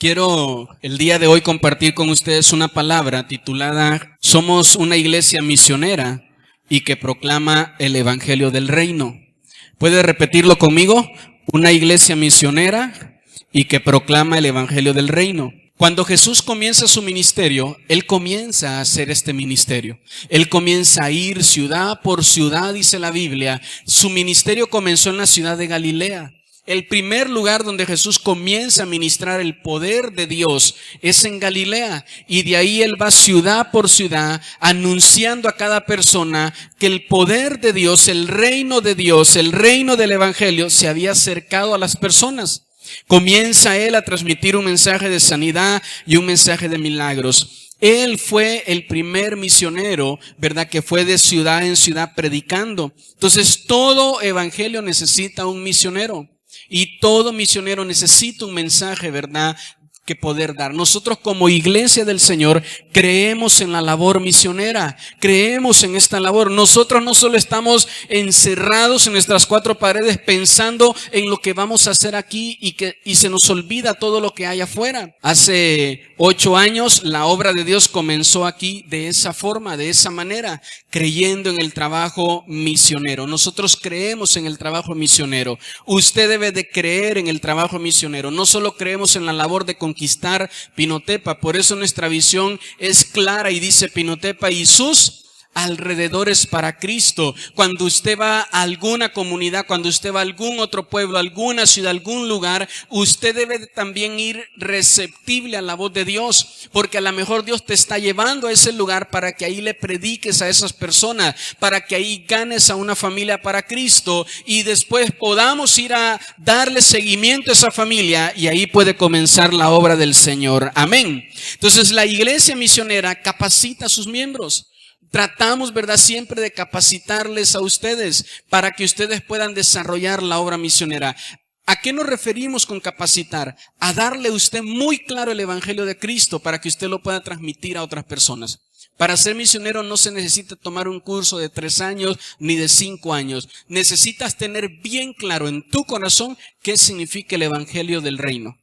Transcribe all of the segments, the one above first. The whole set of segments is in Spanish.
Quiero el día de hoy compartir con ustedes una palabra titulada Somos una iglesia misionera y que proclama el evangelio del reino. ¿Puede repetirlo conmigo? Una iglesia misionera y que proclama el evangelio del reino. Cuando Jesús comienza su ministerio, Él comienza a hacer este ministerio. Él comienza a ir ciudad por ciudad, dice la Biblia. Su ministerio comenzó en la ciudad de Galilea. El primer lugar donde Jesús comienza a ministrar el poder de Dios es en Galilea. Y de ahí Él va ciudad por ciudad anunciando a cada persona que el poder de Dios, el reino de Dios, el reino del evangelio se había acercado a las personas. Comienza Él a transmitir un mensaje de sanidad y un mensaje de milagros. Él fue el primer misionero, ¿verdad? Que fue de ciudad en ciudad predicando. Entonces todo evangelio necesita un misionero. Y todo misionero necesita un mensaje, ¿verdad?, que poder dar. Nosotros como iglesia del Señor creemos en la labor misionera, creemos en esta labor. Nosotros no solo estamos encerrados en nuestras cuatro paredes pensando en lo que vamos a hacer aquí y se nos olvida todo lo que hay afuera. Hace 8 años la obra de Dios comenzó aquí de esa forma, de esa manera, creyendo en el trabajo misionero. Nosotros creemos en el trabajo misionero. Usted debe de creer en el trabajo misionero. No solo creemos en la labor de conquistar Pinotepa, por eso nuestra visión es clara y dice Pinotepa y sus alrededores para Cristo. Cuando usted va a alguna comunidad, cuando usted va a algún otro pueblo, alguna ciudad, algún lugar, usted debe también ir receptible a la voz de Dios, porque a lo mejor Dios te está llevando a ese lugar para que ahí le prediques a esas personas, para que ahí ganes a una familia para Cristo y después podamos ir a darle seguimiento a esa familia y ahí puede comenzar la obra del Señor. Amén. Entonces la iglesia misionera capacita a sus miembros. Tratamos, ¿verdad?, siempre de capacitarles a ustedes para que ustedes puedan desarrollar la obra misionera. ¿A qué nos referimos con capacitar? A darle a usted muy claro el evangelio de Cristo para que usted lo pueda transmitir a otras personas. Para ser misionero no se necesita tomar un curso de 3 años ni de 5 años. Necesitas tener bien claro en tu corazón qué significa el evangelio del reino.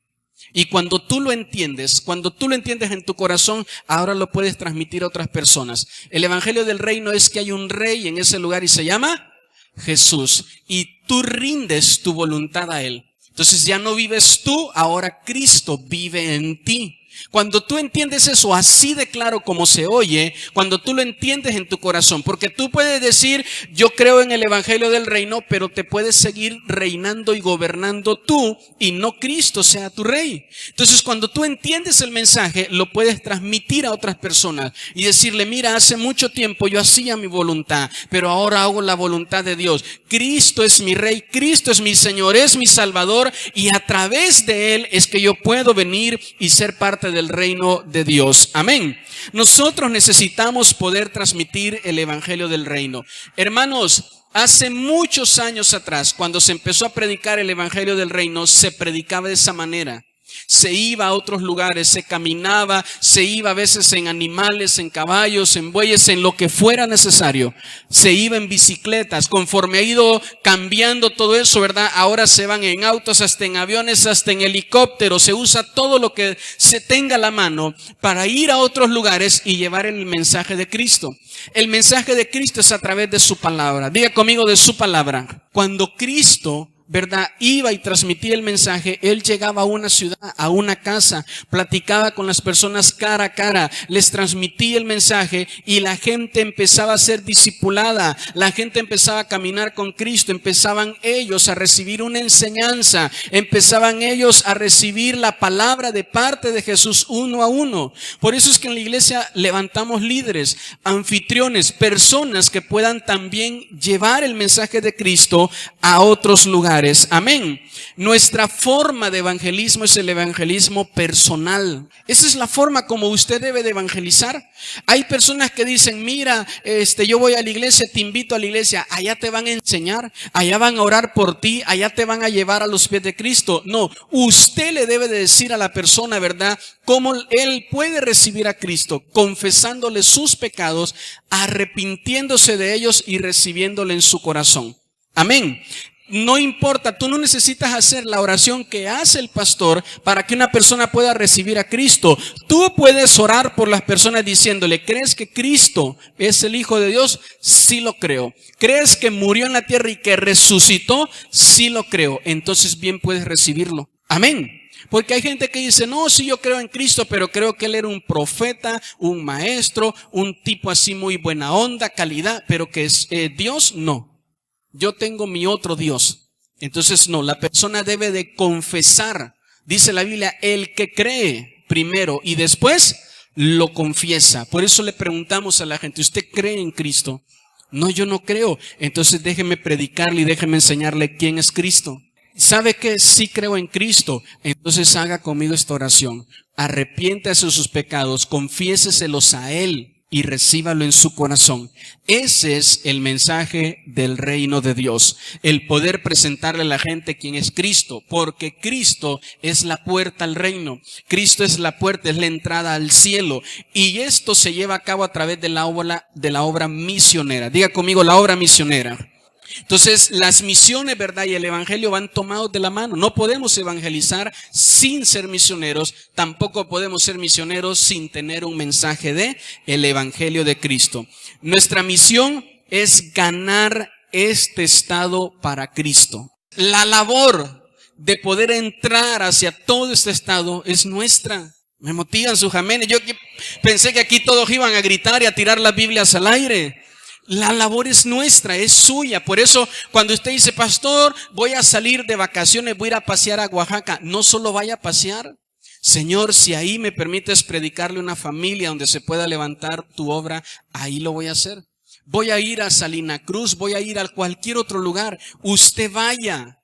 Y cuando tú lo entiendes en tu corazón, ahora lo puedes transmitir a otras personas. El evangelio del reino es que hay un rey en ese lugar y se llama Jesús. Y tú rindes tu voluntad a Él. Entonces ya no vives tú, ahora Cristo vive en ti. Cuando tú entiendes eso así de claro como se oye, cuando tú lo entiendes en tu corazón, porque tú puedes decir, yo creo en el evangelio del reino, pero te puedes seguir reinando y gobernando tú y no Cristo sea tu rey. Entonces cuando tú entiendes el mensaje, lo puedes transmitir a otras personas y decirle, mira, hace mucho tiempo yo hacía mi voluntad, pero ahora hago la voluntad de Dios. Cristo es mi rey, Cristo es mi Señor, es mi Salvador y a través de Él es que yo puedo venir y ser parte del reino de Dios. Amén. Nosotros necesitamos poder transmitir el evangelio del reino. Hermanos, hace muchos años atrás, cuando se empezó a predicar el evangelio del reino, se predicaba de esa manera. Se iba a otros lugares, se caminaba, se iba a veces en animales, en caballos, en bueyes, en lo que fuera necesario. Se iba en bicicletas. Conforme ha ido cambiando todo eso, ¿verdad? Ahora se van en autos, hasta en aviones, hasta en helicópteros. Se usa todo lo que se tenga a la mano para ir a otros lugares y llevar el mensaje de Cristo. El mensaje de Cristo es a través de su palabra. Diga conmigo, de su palabra. Cuando Cristo, ¿verdad?, iba y transmitía el mensaje, Él llegaba a una ciudad, a una casa, platicaba con las personas cara a cara, les transmitía el mensaje y la gente empezaba a ser discipulada, la gente empezaba a caminar con Cristo, empezaban ellos a recibir una enseñanza, empezaban ellos a recibir la palabra de parte de Jesús uno a uno. Por eso es que en la iglesia levantamos líderes, anfitriones, personas que puedan también llevar el mensaje de Cristo a otros lugares. Amén. Nuestra forma de evangelismo es el evangelismo personal. Esa es la forma como usted debe de evangelizar. Hay personas que dicen, mira, yo voy a la iglesia, te invito a la iglesia, allá te van a enseñar, allá van a orar por ti, allá te van a llevar a los pies de Cristo. No, usted le debe de decir a la persona, ¿verdad?, cómo él puede recibir a Cristo, confesándole sus pecados, arrepintiéndose de ellos y recibiéndole en su corazón. Amén. No importa, tú no necesitas hacer la oración que hace el pastor para que una persona pueda recibir a Cristo. Tú puedes orar por las personas diciéndole: ¿crees que Cristo es el Hijo de Dios? Sí lo creo. ¿Crees que murió en la tierra y que resucitó? Sí lo creo. Entonces bien puedes recibirlo. Amén. Porque hay gente que dice: no, sí, yo creo en Cristo, pero creo que Él era un profeta, un maestro, un tipo así muy buena onda, calidad, pero que es Dios, no. Yo tengo mi otro Dios. Entonces no, la persona debe de confesar. Dice la Biblia: el que cree primero y después lo confiesa. Por eso le preguntamos a la gente: ¿usted cree en Cristo? No, yo no creo. Entonces déjeme predicarle y déjeme enseñarle quién es Cristo. ¿Sabe qué? Sí creo en Cristo. Entonces haga conmigo esta oración: arrepiéntase de sus pecados, confiéseselos a Él y recíbalo en su corazón. Ese es el mensaje del reino de Dios. El poder presentarle a la gente quién es Cristo, porque Cristo es la puerta al reino. Cristo es la puerta, es la entrada al cielo. Y esto se lleva a cabo a través de la obra misionera. Diga conmigo: la obra misionera. Entonces, las misiones, ¿verdad?, y el evangelio van tomados de la mano. No podemos evangelizar sin ser misioneros. Tampoco podemos ser misioneros sin tener un mensaje de el evangelio de Cristo. Nuestra misión es ganar este estado para Cristo. La labor de poder entrar hacia todo este estado es nuestra. Me motivan sus amenes. Yo pensé que aquí todos iban a gritar y a tirar las Biblias al aire. La labor es nuestra, es suya. Por eso cuando usted dice: pastor, voy a salir de vacaciones, voy a ir a pasear a Oaxaca, no solo vaya a pasear. Señor, si ahí me permites predicarle a una familia donde se pueda levantar tu obra, ahí lo voy a hacer. Voy a ir a Salina Cruz, voy a ir a cualquier otro lugar. Usted vaya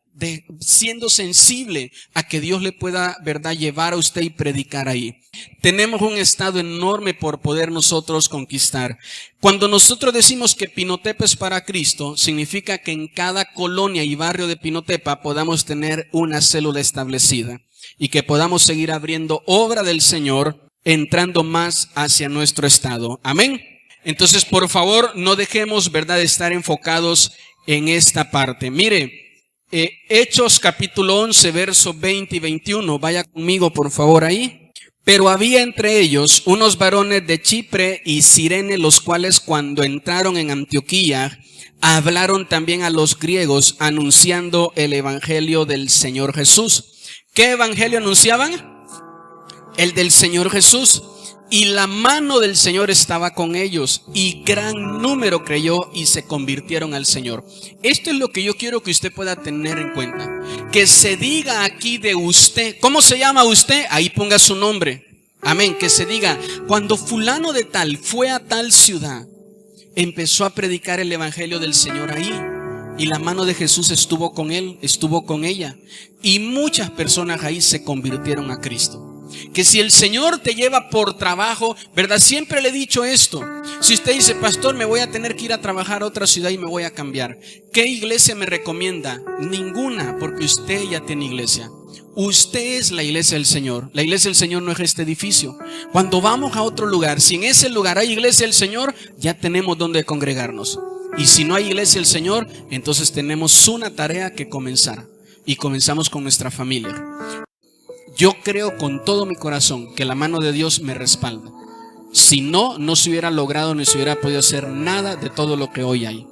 siendo sensible a que Dios le pueda, ¿verdad?, llevar a usted y predicar ahí. Tenemos un estado enorme por poder nosotros conquistar. Cuando nosotros decimos que Pinotepa es para Cristo, significa que en cada colonia y barrio de Pinotepa podamos tener una célula establecida y que podamos seguir abriendo obra del Señor, entrando más hacia nuestro estado. Amén. Entonces, por favor, no dejemos, ¿verdad?, de estar enfocados en esta parte. Mire, Hechos capítulo 11, versos 20 y 21. Vaya conmigo, por favor, ahí. Pero había entre ellos unos varones de Chipre y Cirene, los cuales cuando entraron en Antioquía, hablaron también a los griegos, anunciando el evangelio del Señor Jesús. ¿Qué evangelio anunciaban? El del Señor Jesús. Y la mano del Señor estaba con ellos, y gran número creyó y se convirtieron al Señor. Esto es lo que yo quiero que usted pueda tener en cuenta. Que se diga aquí de usted. ¿Cómo se llama usted? Ahí ponga su nombre. Amén. Que se diga: cuando fulano de tal fue a tal ciudad, empezó a predicar el evangelio del Señor ahí, y la mano de Jesús estuvo con él, estuvo con ella, y muchas personas ahí se convirtieron a Cristo. Que si el Señor te lleva por trabajo, ¿verdad? Siempre le he dicho esto. Si usted dice: pastor, me voy a tener que ir a trabajar a otra ciudad y me voy a cambiar, ¿qué iglesia me recomienda? Ninguna, porque usted ya tiene iglesia. Usted es la iglesia del Señor. La iglesia del Señor no es este edificio. Cuando vamos a otro lugar, si en ese lugar hay iglesia del Señor, ya tenemos donde congregarnos. Y si no hay iglesia del Señor, entonces tenemos una tarea que comenzar. Y comenzamos con nuestra familia. Yo creo con todo mi corazón que la mano de Dios me respalda. Si no, no se hubiera logrado ni se hubiera podido hacer nada de todo lo que hoy hay.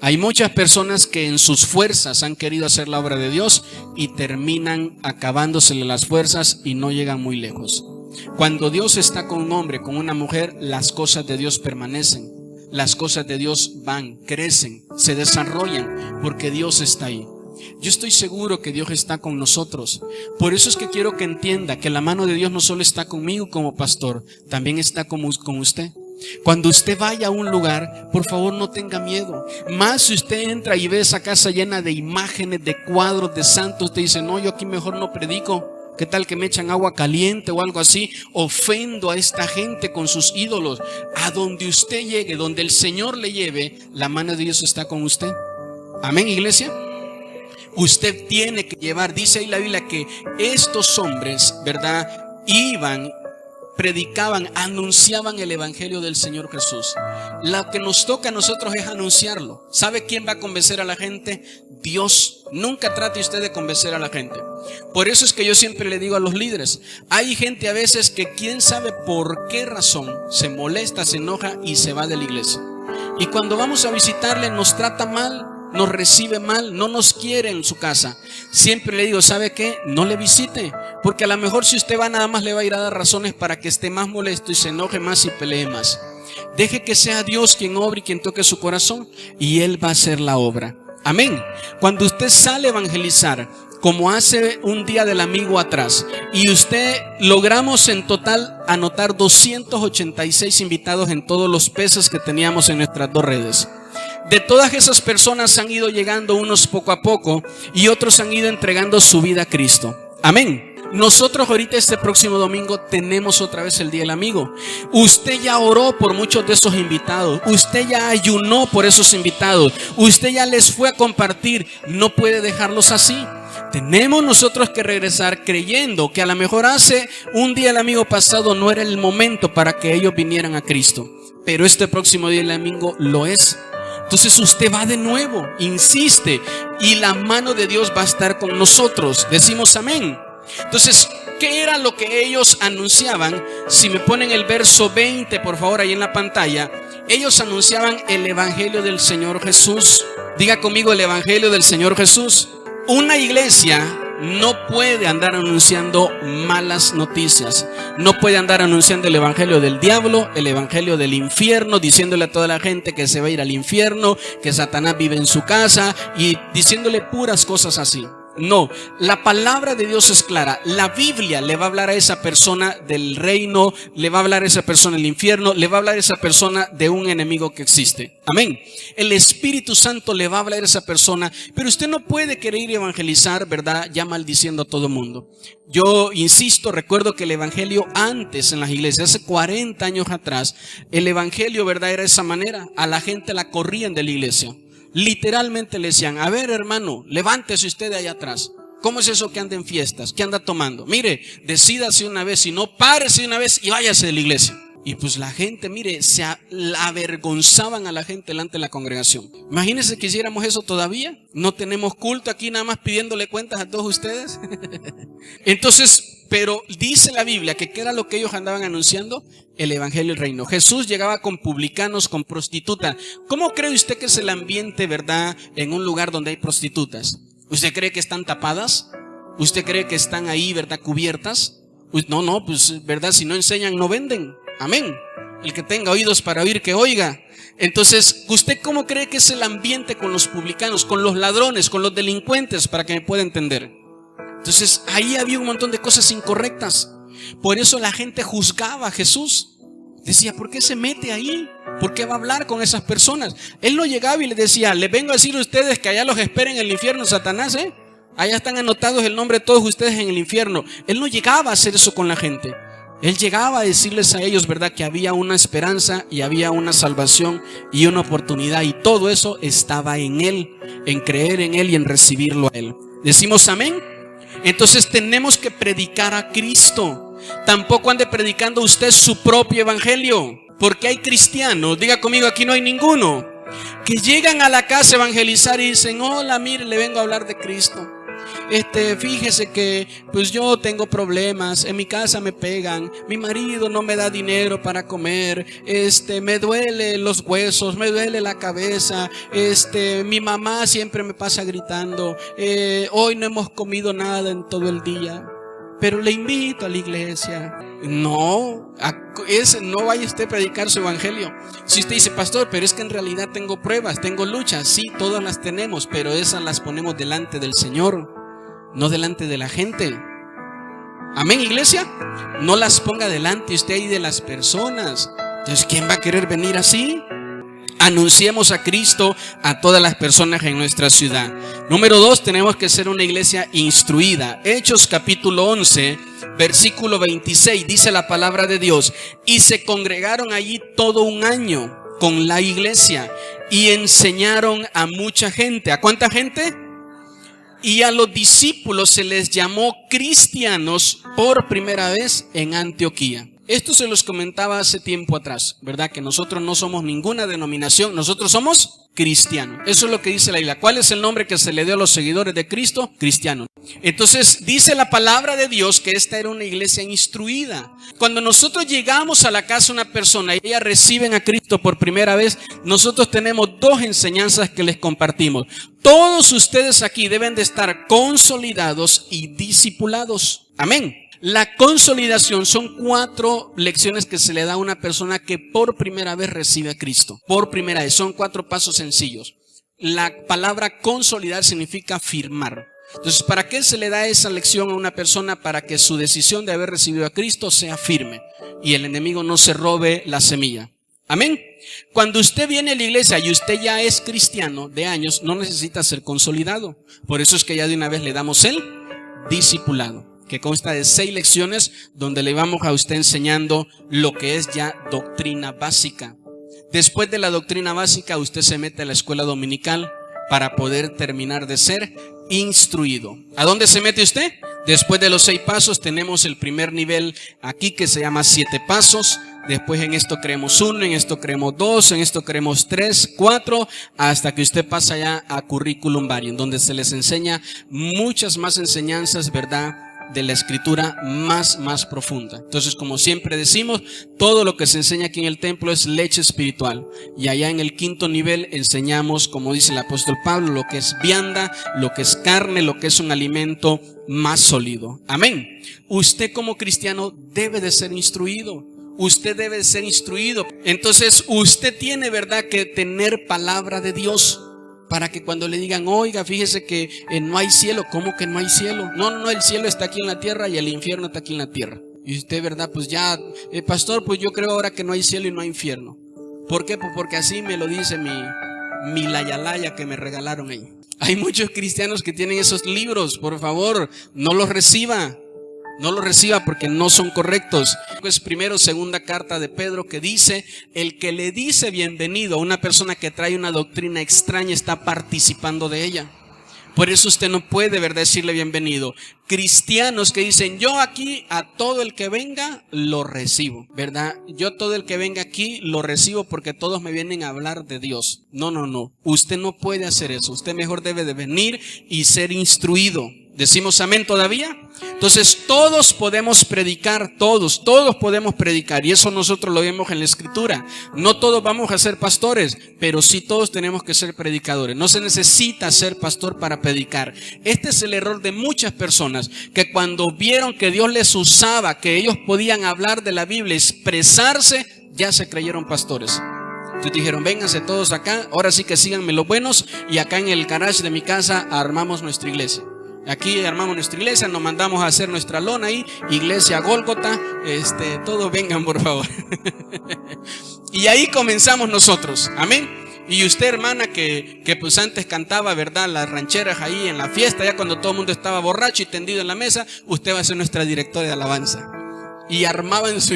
Hay muchas personas que en sus fuerzas han querido hacer la obra de Dios y terminan acabándosele las fuerzas y no llegan muy lejos. Cuando Dios está con un hombre, con una mujer, las cosas de Dios permanecen. Las cosas de Dios van, crecen, se desarrollan porque Dios está ahí. Yo estoy seguro que Dios está con nosotros. Por eso es que quiero que entienda que la mano de Dios no solo está conmigo como pastor, también está con usted. Cuando usted vaya a un lugar, por favor no tenga miedo. Más si usted entra y ve esa casa llena de imágenes, de cuadros, de santos, usted dice: no, yo aquí mejor no predico. ¿Qué tal que me echan agua caliente o algo así? Ofendo a esta gente con sus ídolos. A donde usted llegue, donde el Señor le lleve, la mano de Dios está con usted. Amén, iglesia. Usted tiene que llevar, dice ahí la Biblia, que estos hombres, ¿verdad?, iban, predicaban, anunciaban el evangelio del Señor Jesús. Lo que nos toca a nosotros es anunciarlo. ¿Sabe quién va a convencer a la gente? Dios. Nunca trate usted de convencer a la gente. Por eso es que yo siempre le digo a los líderes, hay gente a veces que quién sabe por qué razón se molesta, se enoja y se va de la iglesia. Y cuando vamos a visitarle nos trata mal, nos recibe mal, no nos quiere en su casa. Siempre le digo, ¿sabe qué? No le visite, porque a lo mejor si usted va nada más le va a ir a dar razones para que esté más molesto y se enoje más y pelee más. Deje que sea Dios quien obre y quien toque su corazón y Él va a hacer la obra. Amén. Cuando usted sale a evangelizar, como hace un día del amigo atrás, y usted logramos en total anotar 286 invitados en todos los peces que teníamos en nuestras dos redes. De todas esas personas han ido llegando unos poco a poco y otros han ido entregando su vida a Cristo. Amén. Nosotros ahorita este próximo domingo tenemos otra vez el Día del Amigo. Usted ya oró por muchos de esos invitados. Usted ya ayunó por esos invitados. Usted ya les fue a compartir. No puede dejarlos así. Tenemos nosotros que regresar creyendo que a lo mejor hace un Día del Amigo pasado no era el momento para que ellos vinieran a Cristo, pero este próximo Día del Amigo lo es. Entonces usted va de nuevo, insiste, y la mano de Dios va a estar con nosotros. Decimos amén. Entonces, ¿qué era lo que ellos anunciaban? Si me ponen el verso 20, por favor, ahí en la pantalla. Ellos anunciaban el Evangelio del Señor Jesús. Diga conmigo, el Evangelio del Señor Jesús. Una iglesia no puede andar anunciando malas noticias. No puede andar anunciando el evangelio del diablo, el evangelio del infierno, diciéndole a toda la gente que se va a ir al infierno, que Satanás vive en su casa y diciéndole puras cosas así. No, la palabra de Dios es clara. La Biblia le va a hablar a esa persona del reino, le va a hablar a esa persona del infierno, le va a hablar a esa persona de un enemigo que existe. Amén. El Espíritu Santo le va a hablar a esa persona, pero usted no puede querer ir a evangelizar, ¿verdad? Ya maldiciendo a todo el mundo. Yo insisto, recuerdo que el evangelio antes en las iglesias, hace 40 años atrás, el evangelio, ¿verdad? Era de esa manera. A la gente la corrían de la iglesia. Literalmente le decían, a ver hermano, levántese usted de allá atrás. ¿Cómo es eso que anda en fiestas? ¿Qué anda tomando? Mire, decídase una vez, si no, párese una vez y váyase de la iglesia. Y pues la gente, mire, se avergonzaban a la gente delante de la congregación. Imagínense que hiciéramos eso todavía. No tenemos culto aquí nada más pidiéndole cuentas a todos ustedes. Entonces, pero dice la Biblia que ¿qué era lo que ellos andaban anunciando? El evangelio del reino. Jesús llegaba con publicanos, con prostitutas. ¿Cómo cree usted que es el ambiente, verdad, en un lugar donde hay prostitutas? ¿Usted cree que están tapadas? ¿Usted cree que están ahí, verdad, cubiertas? No, pues, verdad, si no enseñan, no venden. Amén. El que tenga oídos para oír, que oiga. Entonces, ¿usted cómo cree que es el ambiente con los publicanos, con los ladrones, con los delincuentes, para que me pueda entender? Entonces, ahí había un montón de cosas incorrectas. Por eso la gente juzgaba a Jesús. Decía, ¿por qué se mete ahí? ¿Por qué va a hablar con esas personas? Él no llegaba y les decía, les vengo a decir a ustedes que allá los esperen en el infierno Satanás, allá están anotados el nombre de todos ustedes en el infierno. Él no llegaba a hacer eso con la gente. Él llegaba a decirles a ellos, ¿verdad?, que había una esperanza y había una salvación y una oportunidad, y todo eso estaba en Él, en creer en Él y en recibirlo a Él. ¿Decimos amén? Entonces tenemos que predicar a Cristo. Tampoco ande predicando usted su propio evangelio, porque hay cristianos, diga conmigo, aquí no hay ninguno, que llegan a la casa a evangelizar y dicen, hola, mire, le vengo a hablar de Cristo. Fíjese que pues yo tengo problemas, en mi casa me pegan, mi marido no me da dinero para comer, me duele los huesos, me duele la cabeza, mi mamá siempre me pasa gritando, hoy no hemos comido nada en todo el día, pero le invito a la iglesia. No vaya usted a predicar su evangelio. Si usted dice, pastor, pero es que en realidad tengo pruebas, tengo luchas, sí, todas las tenemos, pero esas las ponemos delante del Señor, no delante de la gente. Amén, iglesia. No las ponga delante usted ahí de las personas. Entonces, ¿quién va a querer venir así? Anunciemos a Cristo a todas las personas en nuestra ciudad. Número 2, tenemos que ser una iglesia instruida. Hechos capítulo 11, versículo 26, dice la palabra de Dios: y se congregaron allí todo un año con la iglesia y enseñaron a mucha gente. ¿A cuánta gente? Y a los discípulos se les llamó cristianos por primera vez en Antioquía. Esto se los comentaba hace tiempo atrás, ¿verdad? Que nosotros no somos ninguna denominación, nosotros somos cristianos. Eso es lo que dice la Biblia. ¿Cuál es el nombre que se le dio a los seguidores de Cristo? Cristianos. Entonces dice la palabra de Dios que esta era una iglesia instruida. Cuando nosotros llegamos a la casa de una persona y ellas reciben a Cristo por primera vez, nosotros tenemos dos enseñanzas que les compartimos. Todos ustedes aquí deben de estar consolidados y discipulados. Amén. La consolidación son 4 lecciones que se le da a una persona que por primera vez recibe a Cristo. Por primera vez, son 4 pasos sencillos. La palabra consolidar significa firmar. Entonces, ¿para qué se le da esa lección a una persona? Para que su decisión de haber recibido a Cristo sea firme y el enemigo no se robe la semilla. Amén. Cuando usted viene a la iglesia y usted ya es cristiano de años, no necesita ser consolidado. Por eso es que ya de una vez le damos el discipulado, que consta de 6 lecciones donde le vamos a usted enseñando lo que es ya doctrina básica. Después de la doctrina básica, usted se mete a la escuela dominical para poder terminar de ser instruido. ¿A dónde se mete usted? Después de los 6 pasos tenemos el primer nivel aquí que se llama 7 pasos. Después en esto creemos 1, en esto creemos 2, en esto creemos 3, 4, hasta que usted pasa ya a currículum varium, donde se les enseña muchas más enseñanzas, ¿verdad?, de la escritura más profunda. Entonces, como siempre decimos, todo lo que se enseña aquí en el templo es leche espiritual. Y allá en el 5º nivel enseñamos, como dice el apóstol Pablo, lo que es vianda, lo que es carne, lo que es un alimento más sólido. Amén. Usted como cristiano debe de ser instruido. Usted debe de ser instruido. Entonces, usted tiene, ¿verdad?, que tener palabra de Dios. Para que cuando le digan, oiga, fíjese que no hay cielo. ¿Cómo que no hay cielo? No, el cielo está aquí en la tierra y el infierno está aquí en la tierra. Y usted, ¿verdad? Pues ya, pastor, pues yo creo ahora que no hay cielo y no hay infierno. ¿Por qué? Pues porque así me lo dice mi layalaya que me regalaron ahí. Hay muchos cristianos que tienen esos libros. Por favor, no los reciba. No lo reciba porque no son correctos. Es primero, segunda carta de Pedro que dice, el que le dice bienvenido a una persona que trae una doctrina extraña está participando de ella. Por eso usted no puede, ¿verdad?, decirle bienvenido. Cristianos que dicen, yo aquí a todo el que venga lo recibo, ¿verdad? Yo todo el que venga aquí lo recibo porque todos me vienen a hablar de Dios. No. Usted no puede hacer eso. Usted mejor debe de venir y ser instruido. ¿Decimos amén todavía? Entonces todos podemos predicar, todos podemos predicar, y eso nosotros lo vemos en la escritura. No todos vamos a ser pastores, pero sí todos tenemos que ser predicadores. No se necesita ser pastor para predicar. Este es el error de muchas personas, que cuando vieron que Dios les usaba, que ellos podían hablar de la Biblia, expresarse, ya se creyeron pastores. Entonces dijeron, vénganse todos acá, ahora sí que síganme los buenos, y acá en el garage de mi casa armamos nuestra iglesia. Aquí armamos nuestra iglesia, nos mandamos a hacer nuestra lona ahí, iglesia Gólgota, todos vengan por favor. Y ahí comenzamos nosotros, amén. Y usted, hermana, que pues antes cantaba, ¿verdad?, las rancheras ahí en la fiesta, ya cuando todo el mundo estaba borracho y tendido en la mesa, usted va a ser nuestra directora de alabanza. Y armaba en su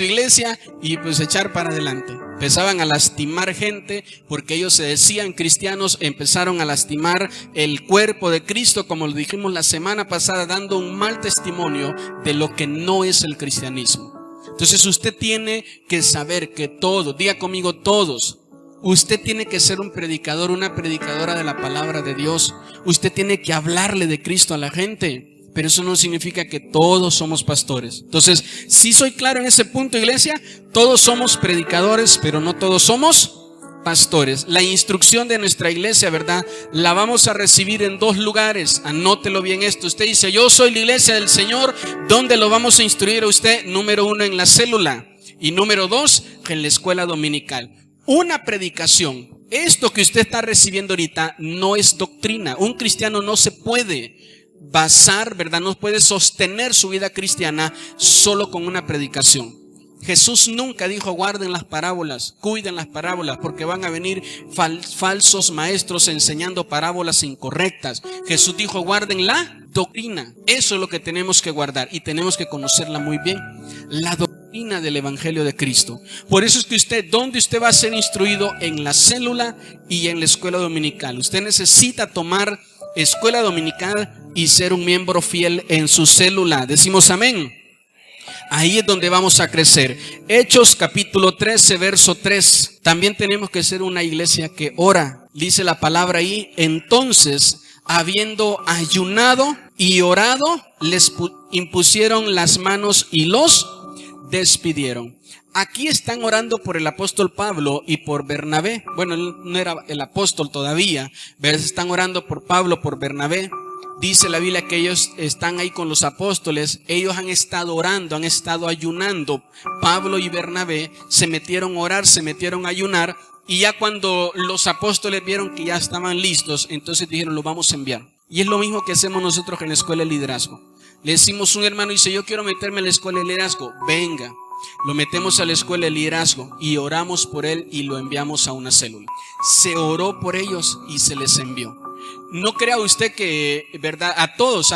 iglesia, y pues echar para adelante. Empezaban a lastimar gente porque ellos se decían cristianos, empezaron a lastimar el cuerpo de Cristo, como lo dijimos la semana pasada, dando un mal testimonio de lo que no es el cristianismo. Entonces usted tiene que saber que todos, diga conmigo todos, usted tiene que ser un predicador, una predicadora de la palabra de Dios. Usted tiene que hablarle de Cristo a la gente. Pero eso no significa que todos somos pastores. Entonces, sí soy claro en ese punto, iglesia. Todos somos predicadores, pero no todos somos pastores. La instrucción de nuestra iglesia, ¿verdad?, la vamos a recibir en 2 lugares. Anótelo bien esto. Usted dice, yo soy la iglesia del Señor. ¿Dónde lo vamos a instruir a usted? Número 1, en la célula. Y número 2, en la escuela dominical. Una predicación. Esto que usted está recibiendo ahorita no es doctrina. Un cristiano no se puede basar, ¿verdad?, no puede sostener su vida cristiana solo con una predicación. Jesús nunca dijo, guarden las parábolas, cuiden las parábolas, porque van a venir falsos maestros enseñando parábolas incorrectas. Jesús dijo, guarden la doctrina. Eso es lo que tenemos que guardar y tenemos que conocerla muy bien. La doctrina del Evangelio de Cristo. Por eso es que usted, ¿dónde usted va a ser instruido? En la célula y en la escuela dominical. Usted necesita tomar escuela dominical y ser un miembro fiel en su célula. Decimos amén. Ahí es donde vamos a crecer. Hechos capítulo 13, verso 3. También tenemos que ser una iglesia que ora. Dice la palabra ahí: entonces, habiendo ayunado y orado, les impusieron las manos y los despidieron. Aquí están orando por el apóstol Pablo y por Bernabé. Bueno, él no era el apóstol todavía, pero están orando por Pablo, por Bernabé. Dice la Biblia que ellos están ahí con los apóstoles. Ellos han estado orando, han estado ayunando. Pablo y Bernabé se metieron a orar, se metieron a ayunar. Y ya cuando los apóstoles vieron que ya estaban listos, entonces dijeron: lo vamos a enviar. Y es lo mismo que hacemos nosotros en la escuela de liderazgo. Le decimos, un hermano dice: yo quiero meterme en la escuela de liderazgo. Venga. Lo metemos a la escuela de liderazgo y oramos por él y lo enviamos a una célula. Se oró por ellos y se les envió. No crea usted que, verdad, a todos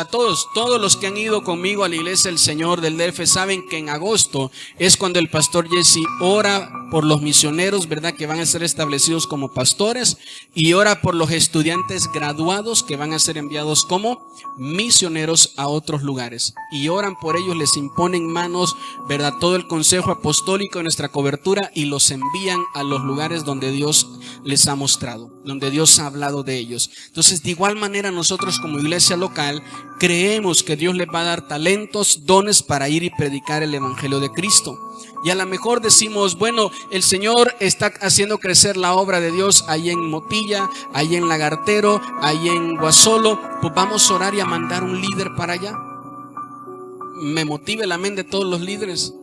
los que han ido conmigo a la iglesia del Señor del DF saben que en agosto es cuando el pastor Jesse ora por los misioneros, verdad, que van a ser establecidos como pastores, y ora por los estudiantes graduados que van a ser enviados como misioneros a otros lugares. Y oran por ellos, les imponen manos, verdad, todo el consejo apostólico de nuestra cobertura, y los envían a los lugares donde Dios les ha mostrado, donde Dios ha hablado de ellos. Entonces, de igual manera, nosotros como iglesia local creemos que Dios les va a dar talentos, dones para ir y predicar el evangelio de Cristo. Y a lo mejor decimos: bueno, el Señor está haciendo crecer la obra de Dios ahí en Motilla, ahí en Lagartero, ahí en Guasolo, pues vamos a orar y a mandar un líder para allá. Me motive la mente de todos los líderes.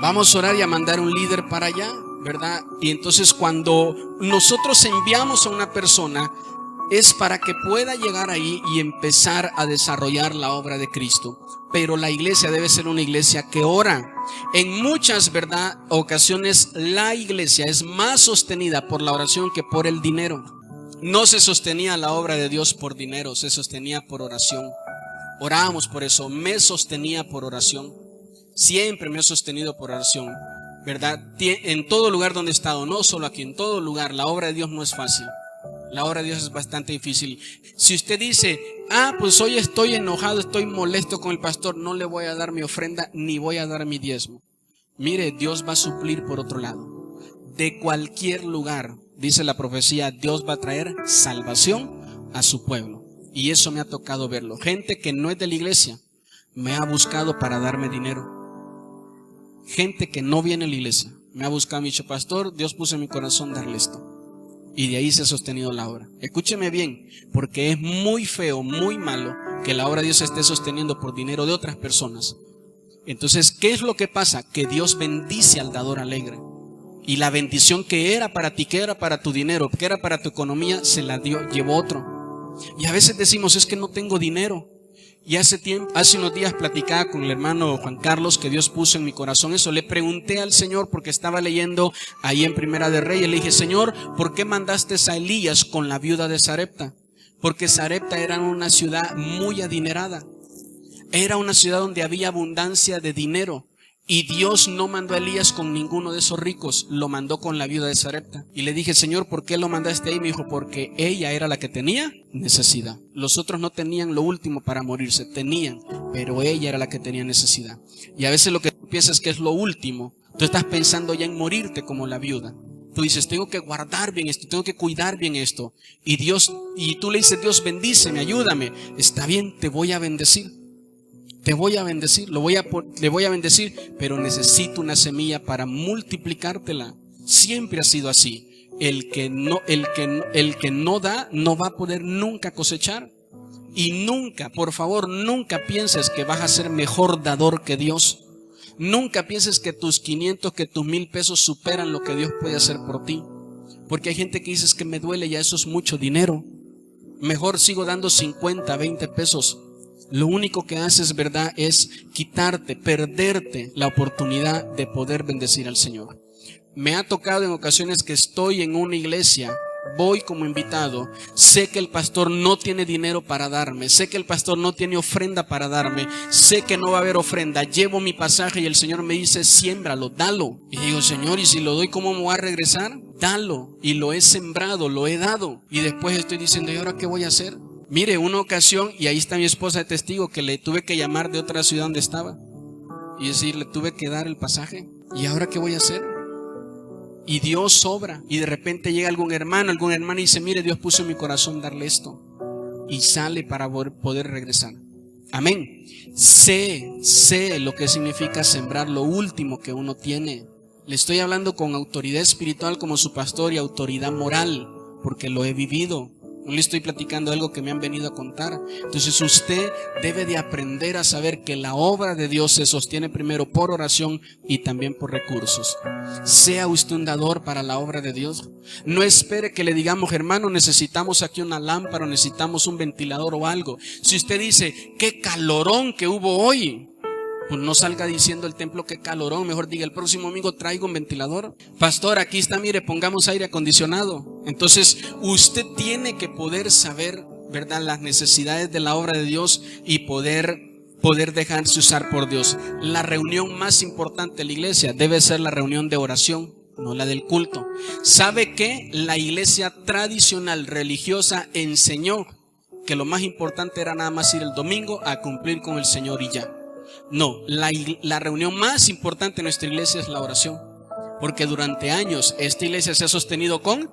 Vamos a orar y a mandar un líder para allá, ¿verdad? Y entonces cuando nosotros enviamos a una persona, es para que pueda llegar ahí y empezar a desarrollar la obra de Cristo. Pero la iglesia debe ser una iglesia que ora. En muchas, verdad, ocasiones la iglesia es más sostenida por la oración que por el dinero. No se sostenía la obra de Dios por dinero, se sostenía por oración. Orábamos por eso, me sostenía por oración. Siempre me he sostenido por oración, ¿verdad? En todo lugar donde he estado, no solo aquí, en todo lugar, la obra de Dios no es fácil. La obra de Dios es bastante difícil. Si usted dice: pues hoy estoy enojado, estoy molesto con el pastor, no le voy a dar mi ofrenda ni voy a dar mi diezmo. Mire, Dios va a suplir por otro lado. De cualquier lugar, dice la profecía, Dios va a traer salvación a su pueblo. Y eso me ha tocado verlo. Gente que no es de la iglesia me ha buscado para darme dinero. Gente que no viene a la iglesia me ha buscado, me ha dicho: pastor, Dios puso en mi corazón darle esto. Y de ahí se ha sostenido la obra. Escúcheme bien, porque es muy feo, muy malo que la obra de Dios se esté sosteniendo por dinero de otras personas. Entonces, ¿qué es lo que pasa? Que Dios bendice al dador alegre. Y la bendición que era para ti, que era para tu dinero, que era para tu economía, se la llevó otro. Y a veces decimos: es que no tengo dinero. Y hace unos días platicaba con el hermano Juan Carlos, que Dios puso en mi corazón eso. Le pregunté al Señor, porque estaba leyendo ahí en Primera de Reyes, le dije: Señor, ¿por qué mandaste a Elías con la viuda de Sarepta? Porque Sarepta era una ciudad muy adinerada. Era una ciudad donde había abundancia de dinero. Y Dios no mandó a Elías con ninguno de esos ricos, lo mandó con la viuda de Sarepta. Y le dije: Señor, ¿por qué lo mandaste ahí? Me dijo: porque ella era la que tenía necesidad. Los otros no tenían lo último para morirse, tenían, pero ella era la que tenía necesidad. Y a veces lo que tú piensas que es lo último, tú estás pensando ya en morirte como la viuda. Tú dices: tengo que guardar bien esto, tengo que cuidar bien esto. Y tú le dices: Dios, bendíceme, ayúdame. Está bien, te voy a bendecir. Te voy a bendecir, le voy a bendecir, pero necesito una semilla para multiplicártela. Siempre ha sido así. El que no da, no va a poder nunca cosechar. Y nunca, por favor, nunca pienses que vas a ser mejor dador que Dios. Nunca pienses que tus 500, que tus 1000 pesos superan lo que Dios puede hacer por ti. Porque hay gente que dice: que me duele, ya eso es mucho dinero. Mejor sigo dando 50, 20 pesos. Lo único que haces, verdad, es quitarte, perderte la oportunidad de poder bendecir al Señor. Me ha tocado en ocasiones que estoy en una iglesia, voy como invitado, sé que el pastor no tiene dinero para darme, sé que el pastor no tiene ofrenda para darme, sé que no va a haber ofrenda, llevo mi pasaje y el Señor me dice: siémbralo, dalo. Y digo: Señor, ¿y si lo doy, cómo me voy a regresar? Dalo. Y lo he sembrado, lo he dado. Y después estoy diciendo: ¿y ahora qué voy a hacer? Mire, una ocasión, y ahí está mi esposa de testigo, que le tuve que llamar de otra ciudad donde estaba. y decir, le tuve que dar el pasaje, ¿y ahora qué voy a hacer? Y Dios obra, y de repente llega algún hermano, alguna hermana y dice, mire, Dios puso en mi corazón darle esto, y sale para poder regresar. Amén. Sé lo que significa sembrar lo último que uno tiene. Le estoy hablando con autoridad espiritual como su pastor y autoridad moral, porque lo he vivido. No le estoy platicando algo que me han venido a contar. Entonces usted debe de aprender a saber que la obra de Dios se sostiene primero por oración y también por recursos. Sea usted un dador para la obra de Dios. No espere que le digamos, hermano, necesitamos aquí una lámpara, necesitamos un ventilador o algo. Si usted dice, qué calorón que hubo hoy, pues no salga diciendo el templo qué calorón, mejor diga, el próximo domingo traigo un ventilador. Pastor, aquí está, mire, pongamos aire acondicionado. Entonces usted tiene que poder saber, ¿verdad?, las necesidades de la obra de Dios y poder dejarse usar por Dios. La reunión más importante de la iglesia debe ser la reunión de oración, no la del culto. ¿Sabe qué? La iglesia tradicional religiosa enseñó que lo más importante era nada más ir el domingo a cumplir con el Señor y ya. No, la reunión más importante en nuestra iglesia es la oración, porque durante años esta iglesia se ha sostenido con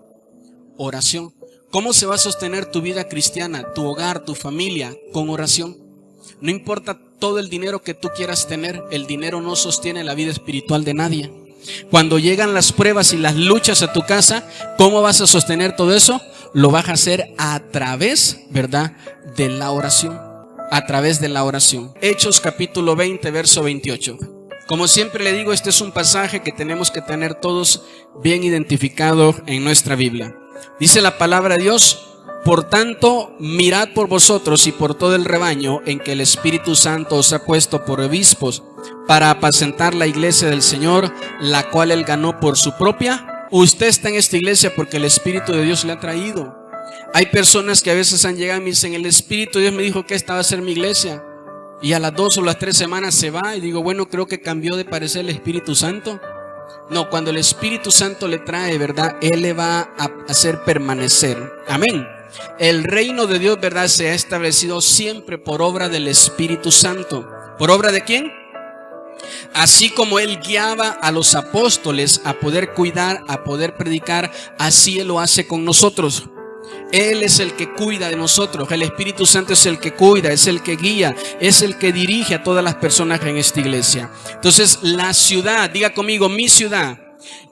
oración. ¿Cómo se va a sostener tu vida cristiana, tu hogar, tu familia? Con oración. No importa todo el dinero que tú quieras tener, el dinero no sostiene la vida espiritual de nadie. Cuando llegan las pruebas y las luchas a tu casa, ¿cómo vas a sostener todo eso? Lo vas a hacer a través, ¿verdad?, de la oración. A través de la oración. Hechos capítulo 20, verso 28. Como siempre le digo, este es un pasaje que tenemos que tener todos bien identificado en nuestra Biblia. Dice la palabra de Dios: por tanto, mirad por vosotros y por todo el rebaño en que el Espíritu Santo os ha puesto por obispos, para apacentar la iglesia del Señor, la cual Él ganó por su propia. Usted está en esta iglesia porque el Espíritu de Dios le ha traído. Hay personas que a veces han llegado y me dicen, el Espíritu de Dios me dijo que esta va a ser mi iglesia, y a las 2 o las 3 semanas se va, y digo, bueno, creo que cambió de parecer el Espíritu Santo. No, cuando el Espíritu Santo le trae, ¿verdad?, Él le va a hacer permanecer. Amén. El reino de Dios, ¿verdad?, se ha establecido siempre por obra del Espíritu Santo. ¿Por obra de quién? Así como Él guiaba a los apóstoles a poder cuidar, a poder predicar, así Él lo hace con nosotros. Él es el que cuida de nosotros. El Espíritu Santo es el que cuida, es el que guía, es el que dirige a todas las personas en esta iglesia. Entonces, la ciudad, diga conmigo, mi ciudad.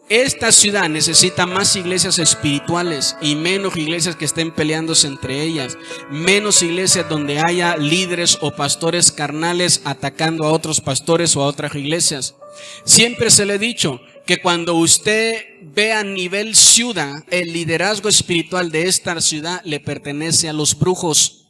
Esta ciudad necesita más iglesias espirituales y menos iglesias que estén peleándose entre ellas. Menos iglesias donde haya líderes o pastores carnales atacando a otros pastores o a otras iglesias. Siempre se le ha dicho que cuando usted ve a nivel ciudad, el liderazgo espiritual de esta ciudad le pertenece a los brujos,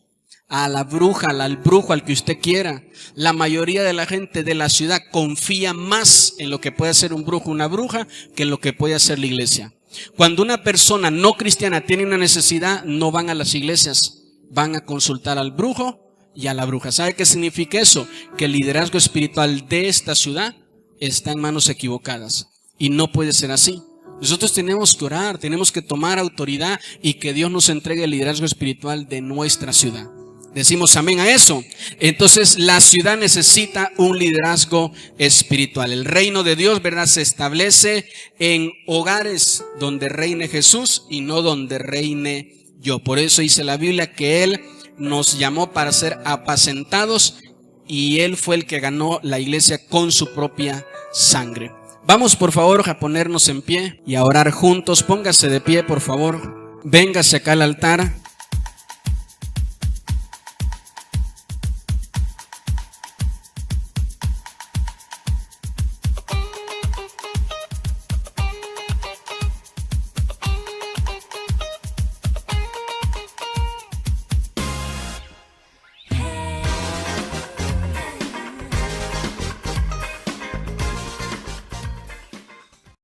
a la bruja, al brujo, al que usted quiera. La mayoría de la gente de la ciudad confía más en lo que puede hacer un brujo, una bruja, que en lo que puede hacer la iglesia. Cuando una persona no cristiana tiene una necesidad, no van a las iglesias, van a consultar al brujo y a la bruja. ¿Sabe qué significa eso? Que el liderazgo espiritual de esta ciudad está en manos equivocadas. Y no puede ser así. Nosotros tenemos que orar, tenemos que tomar autoridad y que Dios nos entregue el liderazgo espiritual de nuestra ciudad. Decimos amén a eso. Entonces la ciudad necesita un liderazgo espiritual. El reino de Dios, ¿verdad?, se establece en hogares donde reine Jesús y no donde reine yo. Por eso dice la Biblia que Él nos llamó para ser apacentados y Él fue el que ganó la iglesia con su propia sangre. Vamos por favor a ponernos en pie y a orar juntos. Póngase de pie por favor. Véngase acá al altar.